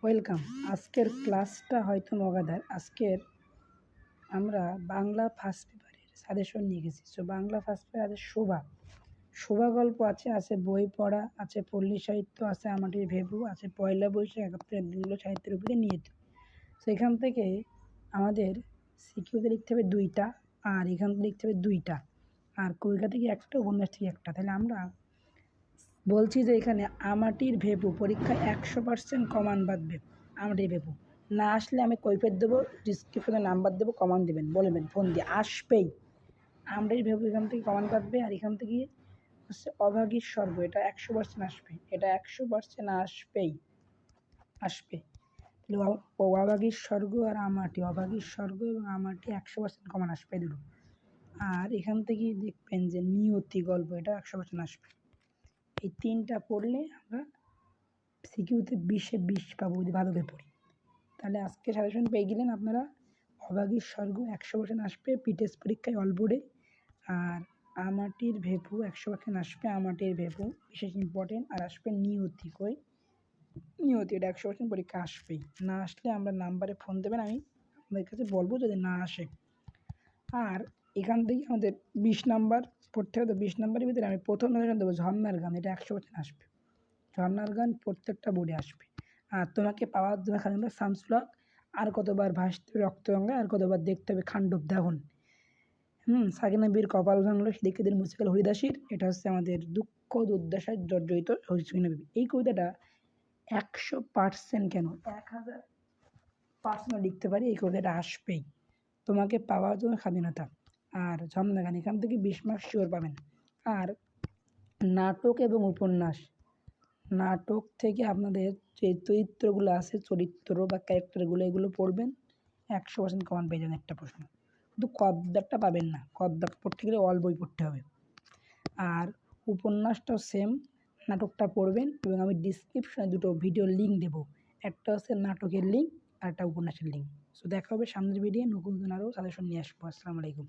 Welcome. আজকের ক্লাসটা হয়তো মজাদার। আজকের আমরা বাংলা ফার্স্ট পেপারের সাজেশন নিয়ে গেছি। বাংলা ফার্স্ট পেপার আছে শোভা গল্প আছে বই পড়া, আছে পল্লী সাহিত্য, আছে আমাদের ভেবু, আছে পয়লা বৈশাখ, একাত্তরের দিনগুলো সাহিত্যের উপরে নিয়ত। এখান থেকে আমাদের সিকিউতে লিখতে হবে 2টা, আর এখান থেকে লিখতে হবে 2টা, আর কবিতা থেকে একটা, উপন্যাস থেকে একটা। তাহলে আমরা বলছি যে এখানে আমাটির ভেবু পরীক্ষায় 100% কমান বাঁধবে। আমাটির ভেবু না আসলে আমি কৈফিয়ত দেবো, ডিসক্রিপশনে নাম্বার দেবো, কমান দেবেন, বলবেন ফোন দিয়ে আসবেই। আমাটির ভেবু এখান থেকে কমান বাঁধবে। আর এখান থেকে হচ্ছে অভাগীর স্বর্গ, এটা 100% আসবে, এটা 100% আসবে। তাহলে অভাগীর স্বর্গ আর আমাটি, অভাগীর স্বর্গ এবং আমাটি 100% কমান আসবে দুটো। আর এখান থেকে দেখবেন যে নিয়তি গল্প, এটা 100% আসবে। এই 3টা পড়লে আমরা সিকিউতে 20-এ 20 পাবো যদি ভালোভাবে পড়ি। তাহলে আজকে সাজেশন পেয়ে গেলেন আপনারা। অভাগীর স্বর্গ 100% আসবে পিটেস পরীক্ষায় অল বোর্ডে। আর আমাটির ভেবু 100% আসবে, আমাটির ভেবু বিশেষ ইম্পর্টেন্ট। আর আসবে নিয়তি, নিয়তি, এটা 100% পরীক্ষা আসবেই। না আসলে আমরা নাম্বারে ফোন দেবেন, আমি আপনাদের কাছে বলবো যদি না আসে। আর এখান থেকে আমাদের 20 নাম্বার পড়তে হবে। 20 নাম্বারের ভিতরে আমি প্রথম সাজেশন দেবো ঝর্ণার গান, এটা 100% আসবে। ঝর্ণার গান প্রত্যেকটা বোর্ডে আসবে। আর তোমাকে পাওয়ার জন্য খালি শামসুল হক, আর কতবার ভাসতে রক্তগঙ্গা, আর কতবার দেখতে হবে খান্ডব দাহন। সাকিনা বীর কপাল ভাঙলো, সিদ্দিকীদের মুসিকাল হরিদাসীর, এটা হচ্ছে আমাদের দুঃখ দুর্দশায় জর্জরিত সাকিনা বিবি। এই কবিতাটা 100% কেন 1000% লিখতে পারি, এই কবিতাটা আসবেই। তোমাকে পাওয়ার জন্য স্বাধীনতা আর ঝর্ণা গান, এখান থেকে 20 মার্কস শিওর পাবেন। আর নাটক এবং উপন্যাস, নাটক থেকে আপনাদের যে চরিত্রগুলো আছে, চরিত্র বা ক্যারেক্টারগুলো, এগুলো পড়বেন, 100% কমান পেয়ে যাবেন একটা প্রশ্ন। কিন্তু কদ্দারটা পাবেন না, কদ্দার পড়তে গেলে অল বই পড়তে হবে। আর উপন্যাসটাও সেম, নাটকটা পড়বেন এবং আমি ডিসক্রিপশনে 2টো ভিডিও লিঙ্ক দেবো, একটা হচ্ছে নাটকের লিঙ্ক আর একটা উপন্যাসের লিঙ্ক। দেখা হবে সামনের ভিডিও, নতুন আরও সাজেশন নিয়ে আসবো। আসসালামু আলাইকুম।